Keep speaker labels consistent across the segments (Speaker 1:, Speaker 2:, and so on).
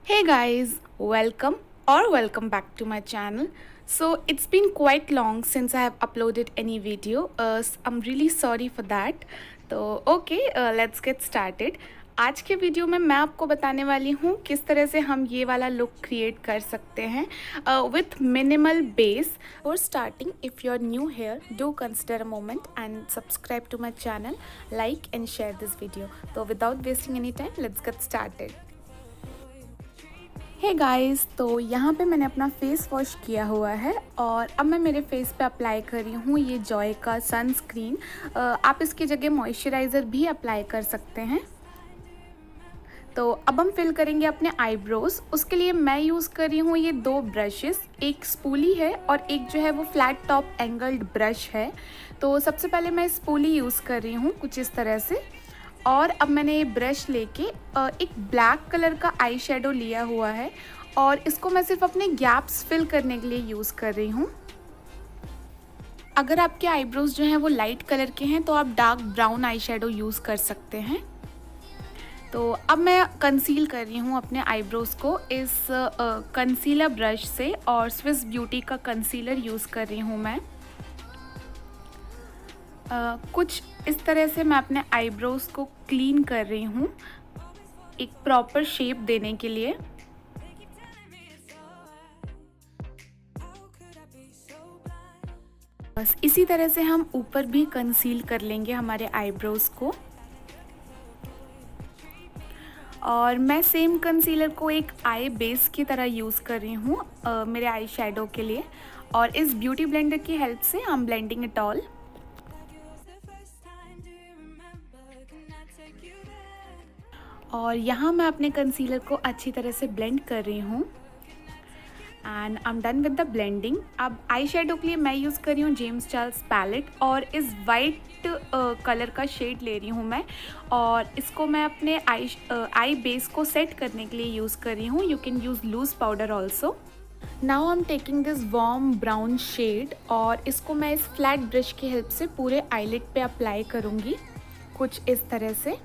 Speaker 1: Hey guys, welcome back to my channel. So it's been quite long since I have uploaded any video. I'm really sorry for that. तो let's get started. आज के video में मैं आपको बताने वाली हूँ किस तरह से हम ये वाला लुक क्रिएट कर सकते हैं with minimal base. For starting, if you're new here, do consider a moment and subscribe to my channel, like and share this video. So without wasting any time, let's get started. Hey guys, तो यहाँ पे मैंने अपना face wash किया हुआ है और अब मैं मेरे फेस पे अप्लाई कर रही हूँ ये जॉय का सनस्क्रीन. आप इसकी जगह मॉइस्चराइज़र भी अप्लाई कर सकते हैं. तो अब हम फिल करेंगे अपने आईब्रोज़. उसके लिए मैं यूज़ कर रही हूँ ये दो ब्रशेस, एक स्पूली है और एक जो है वो फ्लैट टॉप एंगल्ड ब्रश है. तो सबसे पहले मैं स्पूली यूज़ कर रही हूँ कुछ इस तरह से. और अब मैंने ये ब्रश लेके एक ब्लैक कलर का आई शेडो लिया हुआ है और इसको मैं सिर्फ अपने गैप्स फिल करने के लिए यूज़ कर रही हूँ. अगर आपके आईब्रोज जो हैं वो लाइट कलर के हैं तो आप dark brown eye shadow use कर सकते हैं. तो अब मैं कंसील कर रही हूँ अपने आईब्रोज को इस कंसीलर ब्रश से और स्विस ब्यूटी का कंसीलर यूज़ कर रही हूँ मैं. कुछ इस तरह से मैं अपने आईब्रोज को क्लीन कर रही हूँ एक प्रॉपर शेप देने के लिए. बस इसी तरह से हम ऊपर भी कंसील कर लेंगे हमारे आईब्रोज को. और मैं सेम कंसीलर को एक आई बेस की तरह यूज़ कर रही हूँ मेरे आई शेडो के लिए. और इस ब्यूटी ब्लेंडर की हेल्प से I am blending it all. और यहाँ मैं अपने कंसीलर को अच्छी तरह से ब्लेंड कर रही हूँ and I am done with the blending. अब आई शेडो के लिए मैं यूज़ कर रही हूँ जेम्स चार्ल्स पैलेट और इस वाइट कलर का शेड ले रही हूँ मैं. और इसको मैं अपने आई बेस को सेट करने के लिए यूज़ कर रही हूँ. You can use loose powder also. Now I am taking this warm brown shade और इसको मैं इस फ्लैट ब्रश की हेल्प से पूरे आईलिड पे अप्लाई करूँगी कुछ इस तरह से.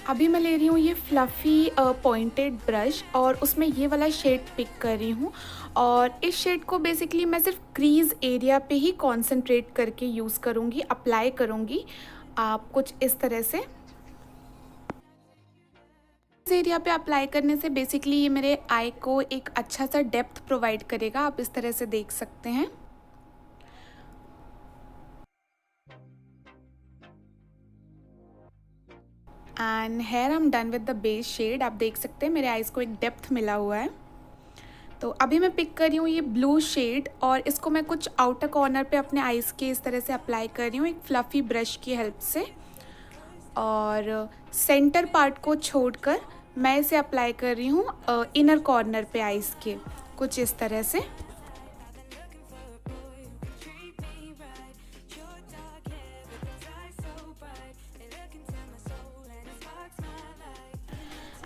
Speaker 1: अभी मैं ले रही हूँ ये फ्लफ़ी पॉइंटेड ब्रश और उसमें ये वाला शेड पिक कर रही हूँ. और इस शेड को बेसिकली मैं सिर्फ क्रीज़ एरिया पे ही कंसंट्रेट करके यूज़ करूँगी, अप्लाई करूँगी आप कुछ इस तरह से. इस एरिया पे अप्लाई करने से बेसिकली ये मेरे आई को एक अच्छा सा डेप्थ प्रोवाइड करेगा. आप इस तरह से देख सकते हैं. And here I am done with the base shade. आप देख सकते हैं मेरे आईज़ को एक डेप्थ मिला हुआ है. तो अभी मैं पिक कर रही हूँ ये ब्लू शेड और इसको मैं कुछ आउटर कॉर्नर पे अपने आईज़ के इस तरह से अप्लाई कर रही हूँ एक फ्लफ़ी ब्रश की हेल्प से. और सेंटर पार्ट को छोड़कर मैं इसे अप्लाई कर रही हूँ इनर कॉर्नर पे आईज़ के कुछ इस तरह से.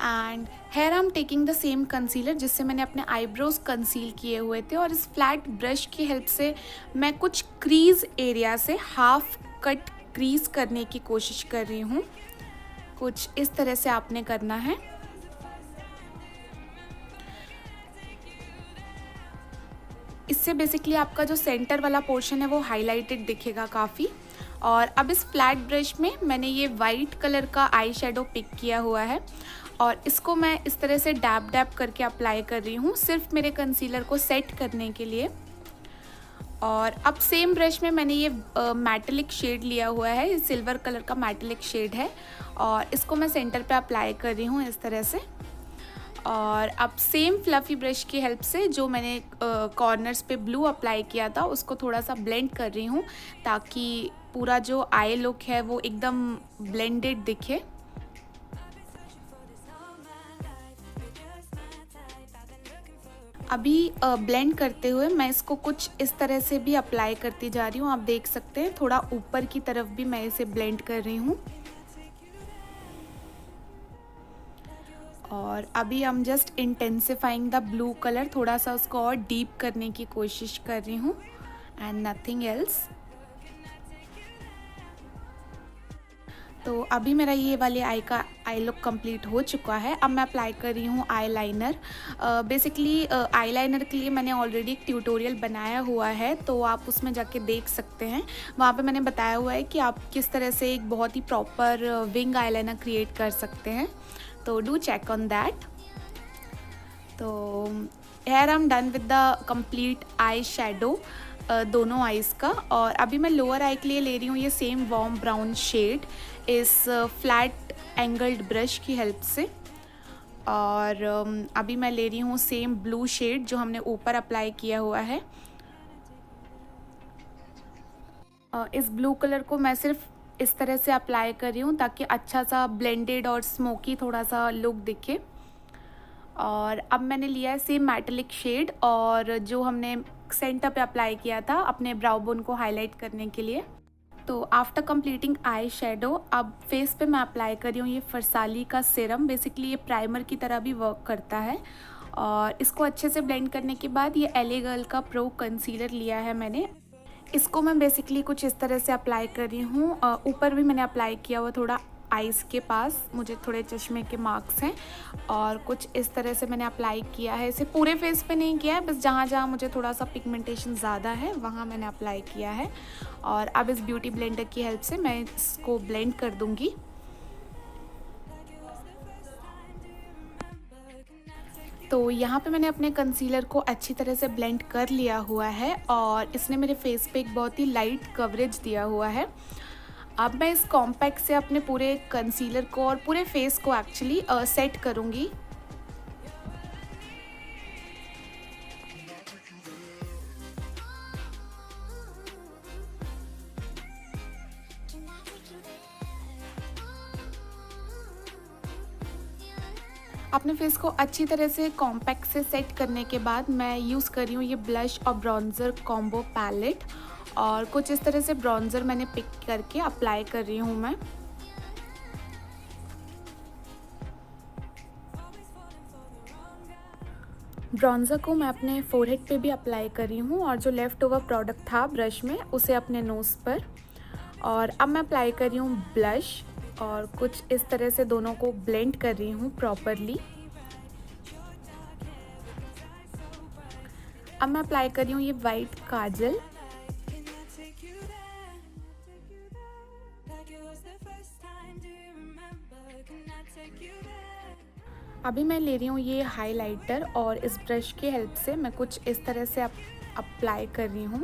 Speaker 1: And here I am taking the same concealer जिससे मैंने अपने आईब्रोज कंसील किए हुए थे और इस फ्लैट ब्रश की हेल्प से मैं कुछ क्रीज एरिया से हाफ कट क्रीज करने की कोशिश कर रही हूँ. कुछ इस तरह से आपने करना है. इससे बेसिकली आपका जो सेंटर वाला पोर्शन है वो हाईलाइटेड दिखेगा काफ़ी. और अब इस फ्लैट ब्रश में मैंने ये वाइट कलर का आई शेडो पिक किया हुआ है और इसको मैं इस तरह से डैब डैब करके अप्लाई कर रही हूँ सिर्फ मेरे कंसीलर को सेट करने के लिए. और अब सेम ब्रश में मैंने ये मेटालिक शेड लिया हुआ है. ये सिल्वर कलर का मेटालिक शेड है और इसको मैं सेंटर पे अप्लाई कर रही हूँ इस तरह से. और अब सेम फ्लफ़ी ब्रश की हेल्प से जो मैंने कॉर्नर्स पे ब्लू अप्लाई किया था उसको थोड़ा सा ब्लेंड कर रही हूँ ताकि पूरा जो आई लुक है वो एकदम ब्लेंडेड दिखे. अभी ब्लेंड करते हुए मैं इसको कुछ इस तरह से भी अप्लाई करती जा रही हूँ. आप देख सकते हैं थोड़ा ऊपर की तरफ भी मैं इसे ब्लेंड कर रही हूँ. और अभी हम just intensifying the blue colour, थोड़ा सा उसको और डीप करने की कोशिश कर रही हूँ एंड नथिंग एल्स. तो अभी मेरा ये वाले आई लुक कंप्लीट हो चुका है। अब मैं अप्लाई कर रही हूँ eye liner. Basically eye liner के लिए मैंने ऑलरेडी एक ट्यूटोरियल बनाया हुआ है, तो आप उसमें जाके देख सकते हैं। वहाँ पे मैंने बताया हुआ है कि आप किस तरह से एक बहुत ही proper wing eye liner create कर सकते हैं, तो डू चेक ऑन दैट। तो here I am done with the complete eye shadow दोनों आइज़ का। और अभी मैं लोअर आई के लिए ले रही हूँ ये सेम वार्म ब्राउन शेड इस फ्लैट एंगल्ड ब्रश की हेल्प से। और अभी मैं ले रही हूँ सेम ब्लू शेड जो हमने ऊपर अप्लाई किया हुआ है। इस ब्लू कलर को मैं सिर्फ इस तरह से अप्लाई कर रही हूँ ताकि अच्छा सा ब्लेंडेड और स्मोकी थोड़ा सा लुक दिखे। और अब मैंने लिया है सेम मेटालिक शेड और जो हमने सेंटर पे अप्लाई किया था अपने ब्राउ बोन को हाईलाइट करने के लिए। तो आफ्टर कंप्लीटिंग आई शेडो अब फेस पे मैं अप्लाई कर रही हूँ ये फरसाली का सीरम। बेसिकली ये प्राइमर की तरह भी वर्क करता है। और इसको अच्छे से ब्लेंड करने के बाद ये LA गर्ल का प्रो कंसीलर लिया है मैंने। इसको मैं बेसिकली कुछ इस तरह से अप्लाई कर रही हूँ। ऊपर भी मैंने अप्लाई किया हुआ थोड़ा आइज़ के पास, मुझे थोड़े चश्मे के मार्क्स हैं। और कुछ इस तरह से मैंने अप्लाई किया है। इसे पूरे फेस पे नहीं किया है, बस जहाँ जहाँ मुझे थोड़ा सा पिगमेंटेशन ज़्यादा है वहाँ मैंने अप्लाई किया है। और अब इस ब्यूटी ब्लेंडर की हेल्प से मैं इसको ब्लेंड कर दूँगी। तो यहाँ पे मैंने अपने कंसीलर को अच्छी तरह से ब्लेंड कर लिया हुआ है और इसने मेरे फेस पे एक बहुत ही लाइट कवरेज दिया हुआ है। अब मैं इस कॉम्पैक्ट से अपने पूरे कंसीलर को और पूरे फेस को एक्चुअली सेट करूँगी। अपने फेस को अच्छी तरह से कॉम्पैक्ट से सेट करने के बाद मैं यूज़ कर रही हूँ ये ब्लश और ब्रॉन्ज़र कॉम्बो पैलेट। और कुछ इस तरह से ब्रॉन्ज़र मैंने पिक करके अप्लाई कर रही हूँ मैं। ब्रॉन्ज़र को मैं अपने फोरहेड पे भी अप्लाई कर रही हूँ और जो लेफ़्ट ओवर प्रोडक्ट था ब्रश में उसे अपने नोज़ पर। और अब मैं अप्लाई कर रही हूँ ब्लश और कुछ इस तरह से दोनों को ब्लेंड कर रही हूँ प्रॉपरली। अब मैं अप्लाई कर रही हूँ ये वाइट काजल। अभी मैं ले रही हूँ ये हाइलाइटर और इस ब्रश की हेल्प से मैं कुछ इस तरह से अप्लाई कर रही हूँ।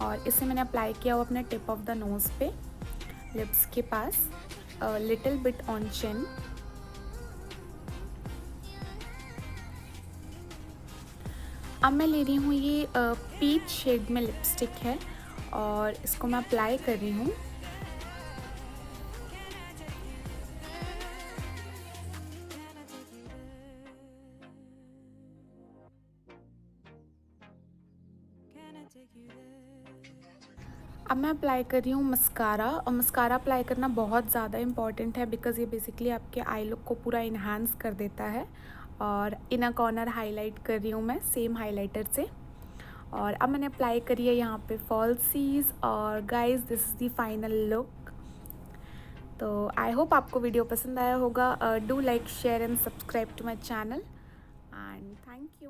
Speaker 1: और इसे मैंने अप्लाई किया हुआ अपने टिप ऑफ द नोज़ पे, लिप्स के पास, लिटिल बिट ऑन चिन। अब मैं ले रही हूँ ये पीच शेड में लिपस्टिक है और इसको मैं अप्लाई कर रही हूँ। अब मैं अप्लाई कर रही हूँ मस्कारा। और मस्कारा अप्लाई करना बहुत ज़्यादा इम्पॉर्टेंट है बिकॉज़ ये बेसिकली आपके आई लुक को पूरा इन्हांस कर देता है। और इनर कॉर्नर हाईलाइट कर रही हूँ मैं सेम हाइलाइटर से। और अब मैंने अप्लाई करी है यहाँ पे फॉल्सीज। और guys this is the final look. तो आई होप आपको वीडियो पसंद आया होगा। Do like share and subscribe to my channel and thank you.